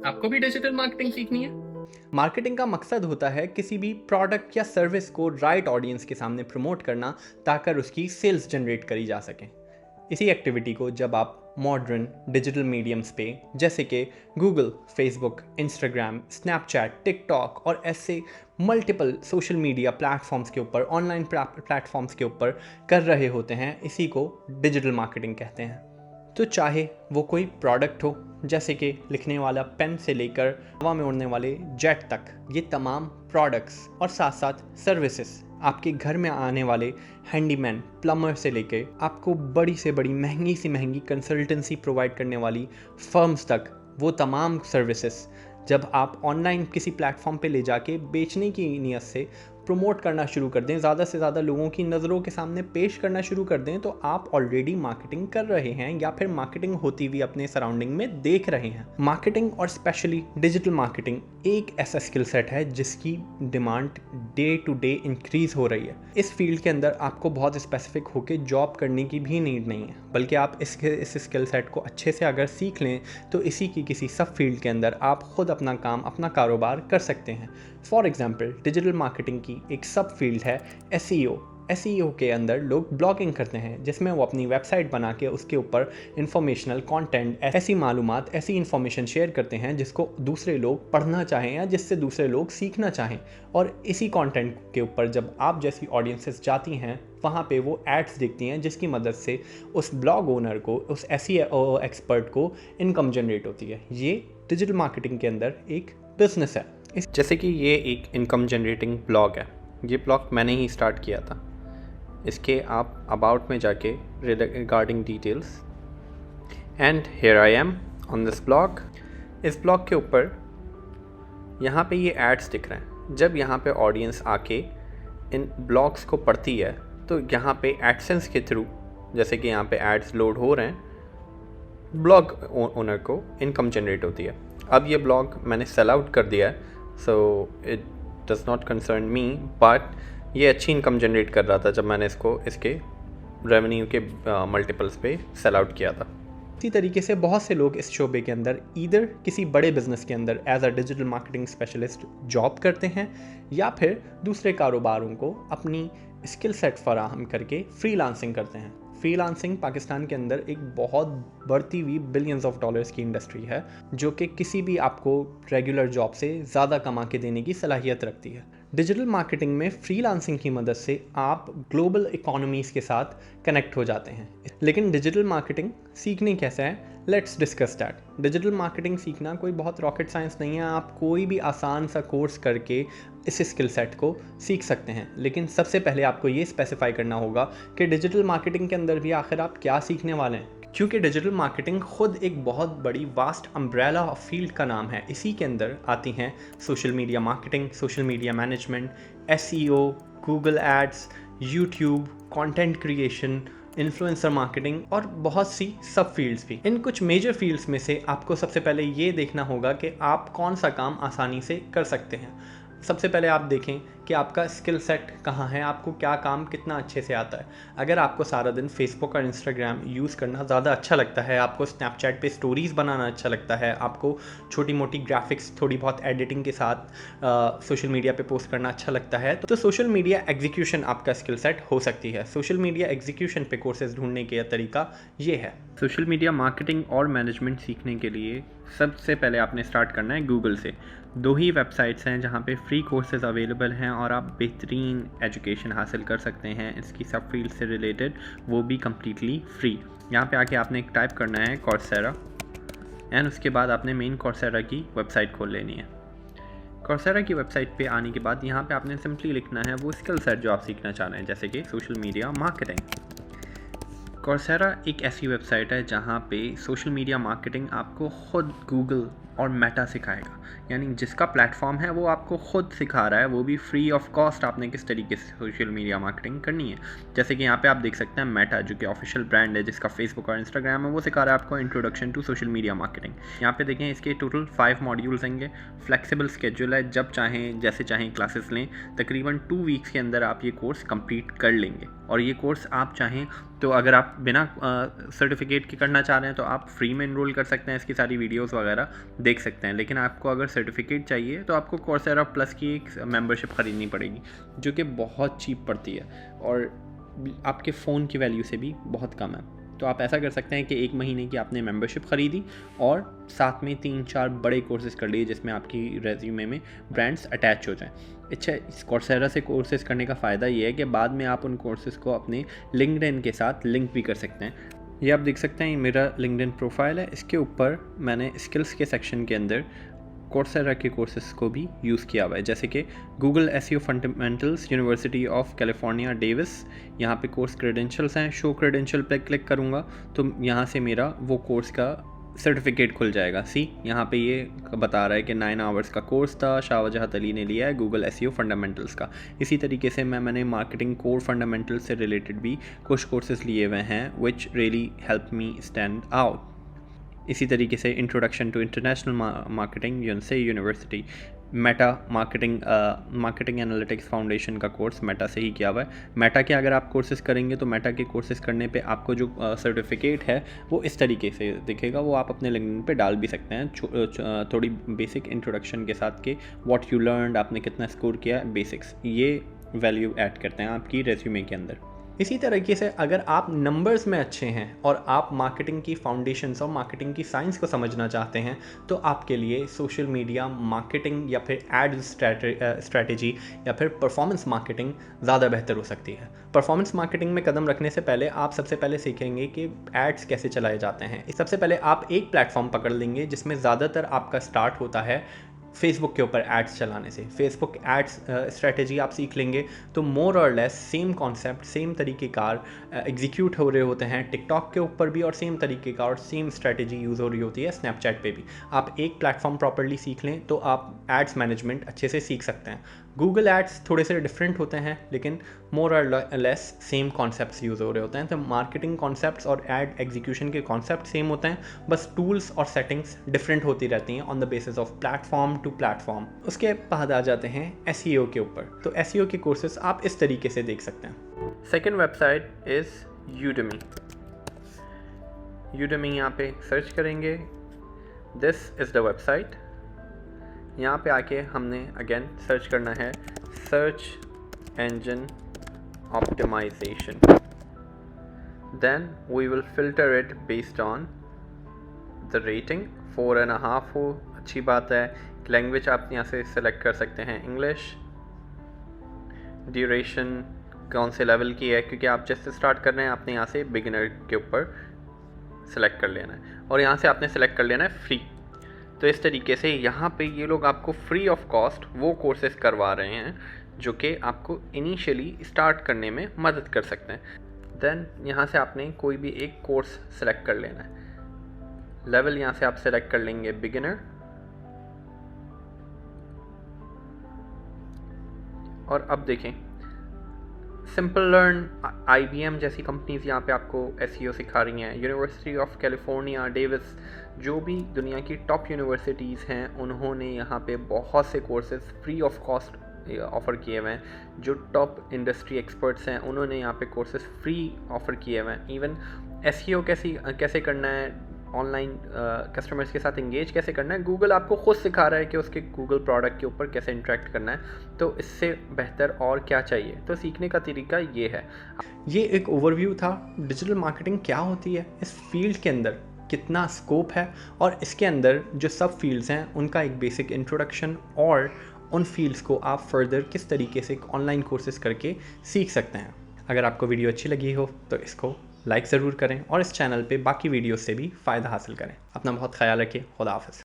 आपको भी digital marketing सीखनी है? मार्केटिंग का मकसद होता है किसी भी प्रोडक्ट या सर्विस को राइट ऑडियंस के सामने प्रमोट करना ताकि उसकी सेल्स जनरेट करी जा सकें। इसी एक्टिविटी को जब आप मॉडर्न डिजिटल मीडियम्स पे जैसे कि Google, Facebook, Instagram, Snapchat, TikTok और ऐसे मल्टीपल सोशल मीडिया प्लेटफॉर्म्स के ऊपर, ऑनलाइन प्लेटफॉर्म्स के ऊपर कर रहे होते हैं, इसी को डिजिटल मार्केटिंग कहते हैं। तो चाहे वो कोई प्रोडक्ट हो जैसे कि लिखने वाला पेन से लेकर हवा में उड़ने वाले जेट तक, ये तमाम प्रोडक्ट्स और साथ साथ सर्विसेज, आपके घर में आने वाले हैंडीमैन, प्लम्बर से लेके आपको बड़ी से बड़ी महंगी सी महंगी कंसल्टेंसी प्रोवाइड करने वाली फर्म्स तक, वो तमाम सर्विसेज जब आप ऑनलाइन किसी प्लेटफॉर्म पे ले जाके बेचने की नीयत से प्रमोट करना शुरू कर दें, ज़्यादा से ज़्यादा लोगों की नज़रों के सामने पेश करना शुरू कर दें, तो आप ऑलरेडी मार्केटिंग कर रहे हैं या फिर मार्केटिंग होती हुई अपने सराउंडिंग में देख रहे हैं। मार्केटिंग और स्पेशली डिजिटल मार्केटिंग एक ऐसा स्किल सेट है जिसकी demand day to day increase हो रही है। इस फील्ड के अंदर आपको बहुत स्पेसिफिक होकर जॉब करने की भी नीड नहीं है, बल्कि आप इस स्किल सेट को अच्छे से अगर सीख लें तो इसी की किसी सब फील्ड के अंदर आप खुद अपना काम, अपना कारोबार कर सकते हैं। फॉर एग्जाम्पल, डिजिटल मार्केटिंग की एक सब फील्ड है एसईओ। एसईओ के अंदर लोग ब्लॉगिंग करते हैं जिसमें वो अपनी वेबसाइट बना के उसके ऊपर इंफॉर्मेशनल कंटेंट, ऐसी मालूमात, ऐसी इंफॉर्मेशन शेयर करते हैं जिसको दूसरे लोग पढ़ना चाहें या जिससे दूसरे लोग सीखना चाहें। और इसी कंटेंट के ऊपर जब आप जैसी ऑडियंसेस जाती हैं, वहाँ पे वो एड्स देखती हैं जिसकी मदद से उस ब्लॉग ओनर को, उस एसईओ एक्सपर्ट को इनकम जनरेट होती है। ये डिजिटल मार्केटिंग के अंदर एक बिजनेस है। जैसे कि ये एक इनकम जनरेटिंग ब्लॉग है, ये ब्लॉग मैंने ही स्टार्ट किया था। इसके आप अबाउट में जाके regarding details, and here I am on this blog. इस ब्लॉग के ऊपर यहाँ पे ये एड्स दिख रहे हैं। जब यहाँ पे ऑडियंस आके इन ब्लॉग्स को पढ़ती है तो यहाँ पे एडसेंस के थ्रू, जैसे कि यहाँ पे एड्स लोड हो रहे हैं, ब्लॉग ओनर को इनकम जनरेट होती है। अब ये ब्लॉग मैंने सेल आउट कर दिया है, so it does not concern me, but ये अच्छी इनकम जनरेट कर रहा था जब मैंने इसको इसके रेवेन्यू के मल्टीपल्स पे सेल आउट किया था। इसी तरीके से बहुत से लोग इस शोबे के अंदर ईदर किसी बड़े बिजनेस के अंदर as a digital marketing specialist job करते हैं या फिर दूसरे कारोबारों को अपनी स्किल सेट फराहम करके फ्रीलांसिंग करते हैं। फ्रीलांसिंग पाकिस्तान के अंदर एक बहुत बढ़ती हुई बिलियंस ऑफ डॉलर्स की इंडस्ट्री है जो कि किसी भी आपको रेगुलर जॉब से ज़्यादा कमा के देने की सलाहियत रखती है। डिजिटल मार्केटिंग में फ्रीलांसिंग की मदद से आप ग्लोबल इकोनॉमीज़ के साथ कनेक्ट हो जाते हैं। लेकिन डिजिटल मार्केटिंग सीखनी कैसे है, let's discuss that. Digital marketing सीखना कोई बहुत रॉकेट साइंस नहीं है। आप कोई भी आसान सा कोर्स करके इस स्किल सेट को सीख सकते हैं, लेकिन सबसे पहले आपको ये स्पेसिफाई करना होगा कि डिजिटल मार्केटिंग के अंदर भी आखिर आप क्या सीखने वाले हैं, क्योंकि डिजिटल मार्केटिंग खुद एक बहुत बड़ी वास्ट अम्ब्रेला ऑफ फील्ड का नाम है। इसी के अंदर आती हैं social media marketing, social media management, SEO, Google ads, YouTube, content creation, influencer marketing और बहुत सी सब फील्ड्स भी। इन कुछ मेजर फील्ड्स में से आपको सबसे पहले ये देखना होगा कि आप कौन सा काम आसानी से कर सकते हैं। सबसे पहले आप देखें कि आपका स्किल सेट कहाँ है, आपको क्या काम कितना अच्छे से आता है। अगर आपको सारा दिन फेसबुक और इंस्टाग्राम यूज़ करना ज़्यादा अच्छा लगता है, आपको स्नैपचैट पे स्टोरीज़ बनाना अच्छा लगता है, आपको छोटी मोटी ग्राफिक्स, थोड़ी बहुत एडिटिंग के साथ सोशल मीडिया पे पोस्ट करना अच्छा लगता है, तो सोशल मीडिया एग्जीक्यूशन आपका स्किल सेट हो सकती है। सोशल मीडिया एग्जीक्यूशन पे कोर्सेज ढूंढने का तरीका ये है। सोशल मीडिया मार्केटिंग और मैनेजमेंट सीखने के लिए सबसे पहले आपने स्टार्ट करना है गूगल से। 2 ही वेबसाइट्स हैं जहाँ पे फ्री कोर्सेज अवेलेबल हैं और आप बेहतरीन एजुकेशन हासिल कर सकते हैं इसकी सब फील्ड से रिलेटेड, वो भी कम्प्लीटली फ्री। यहाँ पे आके आपने एक टाइप करना है कॉर्सेरा, एंड उसके बाद आपने मेन कॉर्सेरा की वेबसाइट खोल लेनी है। कॉर्सेरा की वेबसाइट पे आने के बाद यहाँ पे आपने सिंपली लिखना है वो स्किल सेट जो आप सीखना चाह रहे हैं, जैसे कि सोशल मीडिया मार्केटिंग। कॉर्सेरा एक ऐसी वेबसाइट है जहाँ पे सोशल मीडिया मार्केटिंग आपको खुद गूगल और मेटा सिखाएगा, यानी जिसका प्लेटफॉर्म है वो आपको खुद सिखा रहा है, वो भी फ्री ऑफ कॉस्ट, आपने किस तरीके से सोशल मीडिया मार्केटिंग करनी है। जैसे कि यहाँ पे आप देख सकते हैं मेटा, जो कि ऑफिशियल ब्रांड है जिसका फेसबुक और इंस्टाग्राम है, वो सिखा रहा है आपको introduction to social media marketing. यहाँ पे देखें इसके टोटल 5 मॉड्यूल्स होंगे, फ्लेक्सिबल स्केड्यूल है, जब चाहें जैसे चाहें क्लासेस लें। तकरीबन 2 वीक्स के अंदर आप ये कोर्स कंप्लीट कर लेंगे और ये कोर्स आप चाहें तो अगर आप बिना सर्टिफिकेट के करना चाह रहे हैं तो आप फ्री में इनरोल कर सकते हैं, इसकी सारी वीडियोस वगैरह देख सकते हैं। लेकिन आपको अगर सर्टिफिकेट चाहिए तो आपको कोर्सेरा प्लस की एक मेंबरशिप ख़रीदनी पड़ेगी, जो कि बहुत चीप पड़ती है और आपके फ़ोन की वैल्यू से भी बहुत कम है। तो आप ऐसा कर सकते हैं कि 1 महीने की आपने मेंबरशिप ख़रीदी और साथ में 3-4 बड़े कोर्सेज़ कर लिए जिसमें आपकी रेज्यूमे में ब्रांड्स अटैच हो जाएं। अच्छा, इस कोर्सेरा से कोर्सेज़ करने का फ़ायदा ये है कि बाद में आप उन कोर्सेज़ को अपने लिंक्डइन के साथ लिंक भी कर सकते हैं। ये आप देख सकते हैं, ये मेरा लिंक्डइन प्रोफाइल है, इसके ऊपर मैंने स्किल्स के सेक्शन के अंदर कोर्सेरा के कोर्सेज को भी यूज़ किया हुआ है, जैसे कि Google SEO fundamentals, university of California Davis. यहाँ पे कोर्स क्रेडेंशियल्स हैं, शो क्रेडेंशियल पे क्लिक करूँगा तो यहाँ से मेरा वो कोर्स का सर्टिफिकेट खुल जाएगा। यहाँ पे ये बता रहा है कि 9 आवर्स का कोर्स था, शाहजहां अली ने लिया है गूगल एसईओ फंडामेंटल्स का। इसी तरीके से मैंने मार्केटिंग कोर फंडामेंटल्स से रिलेटेड भी कुछ कोर्सेज लिए हुए हैं which really help me stand out. इसी तरीके से introduction to international marketing university, Meta marketing analytics foundation का कोर्स मेटा से ही किया हुआ है। मेटा के अगर आप कोर्सेज करेंगे तो मेटा के कोर्सेज करने पे आपको जो सर्टिफिकेट है वो इस तरीके से दिखेगा, वो आप अपने लिंक्डइन पे डाल भी सकते हैं, थोड़ी बेसिक इंट्रोडक्शन के साथ के व्हाट यू लर्नड, आपने कितना स्कोर किया, बेसिक्स, ये वैल्यू ऐड करते हैं आपकी रेज्यूमे के अंदर। इसी तरीके से अगर आप नंबर्स में अच्छे हैं और आप मार्केटिंग की फाउंडेशंस और मार्केटिंग की साइंस को समझना चाहते हैं तो आपके लिए सोशल मीडिया मार्केटिंग या फिर एड स्ट्रैटेजी या फिर परफॉर्मेंस मार्केटिंग ज़्यादा बेहतर हो सकती है। परफॉर्मेंस मार्केटिंग में कदम रखने से पहले आप सबसे पहले सीखेंगे कि एड्स कैसे चलाए जाते हैं। सबसे पहले आप एक प्लेटफॉर्म पकड़ लेंगे जिसमें ज़्यादातर आपका स्टार्ट होता है फेसबुक के ऊपर एड्स चलाने से। फेसबुक एड्स स्ट्रेटेजी आप सीख लेंगे तो मोर और लेस सेम कॉन्सेप्ट, सेम तरीके कार एग्जीक्यूट हो रहे होते हैं टिकटॉक के ऊपर भी, और सेम तरीके का और सेम स्ट्रेटेजी यूज़ हो रही होती है स्नैपचैट पे भी। आप एक प्लेटफॉर्म प्रॉपर्ली सीख लें तो आप एड्स मैनेजमेंट अच्छे से सीख सकते हैं। गूगल एड्स थोड़े से डिफरेंट होते हैं लेकिन मोर और लेस सेम कॉन्सेप्ट्स यूज़ हो रहे होते हैं। तो मार्केटिंग कॉन्सेप्ट्स और एड एग्जीक्यूशन के कॉन्सेप्ट सेम होते हैं, बस टूल्स और सेटिंग्स डिफरेंट होती रहती हैं on the basis of platform to platform. उसके बाद आ जाते हैं एसईओ के ऊपर। तो एसईओ के कोर्सेज आप इस तरीके से देख सकते हैं। Second website is Udemy. Udemy यहाँ पे सर्च करेंगे, दिस इज़ द वेबसाइट। यहाँ पे आके हमने अगेन सर्च करना है search engine optimisation, then we will filter it based on the rating. 4.5 हो, अच्छी बात है। लैंग्वेज आप यहाँ से सेलेक्ट कर सकते हैं इंग्लिश। ड्यूरेशन कौन से लेवल की है, क्योंकि आप जैसे स्टार्ट कर रहे हैं आपने यहाँ से बिगिनर के ऊपर सेलेक्ट कर लेना है और यहाँ से आपने सेलेक्ट कर लेना है फ्री। तो इस तरीके से यहाँ पे ये लोग आपको फ्री ऑफ कॉस्ट वो कोर्सेज करवा रहे हैं जो कि आपको इनिशियली स्टार्ट करने में मदद कर सकते हैं। देन यहाँ से आपने कोई भी एक कोर्स सेलेक्ट कर लेना है। लेवल यहाँ से आप सेलेक्ट कर लेंगे बिगिनर, और अब देखें सिंपल लर्न, IBM जैसी कंपनीज यहाँ पे आपको एसईओ सिखा रही हैं। यूनिवर्सिटी ऑफ कैलिफोर्निया डेविस, जो भी दुनिया की टॉप यूनिवर्सिटीज़ हैं उन्होंने यहाँ पे बहुत से courses free of cost offer किए हुए हैं। जो टॉप इंडस्ट्री एक्सपर्ट्स हैं उन्होंने यहाँ पे कोर्सेज फ्री ऑफ़र किए हुए हैं। इवन एसईओ कैसे करना है, ऑनलाइन कस्टमर्स के साथ इंगेज कैसे करना है, गूगल आपको खुद सिखा रहा है कि उसके गूगल प्रोडक्ट के ऊपर कैसे इंटरेक्ट करना है। तो इससे बेहतर और क्या चाहिए। तो सीखने का तरीका ये है। ये एक ओवरव्यू था डिजिटल मार्केटिंग क्या होती है, इस फील्ड के अंदर कितना स्कोप है और इसके अंदर जो सब फील्ड्स हैं उनका एक बेसिक इंट्रोडक्शन, और उन फील्ड्स को आप फर्दर किस तरीके से ऑनलाइन कोर्सेज करके सीख सकते हैं। अगर आपको वीडियो अच्छी लगी हो तो इसको लाइक ज़रूर करें और इस चैनल पे बाकी वीडियोस से भी फ़ायदा हासिल करें। अपना बहुत ख्याल रखिए। खुदा हाफ़िज़।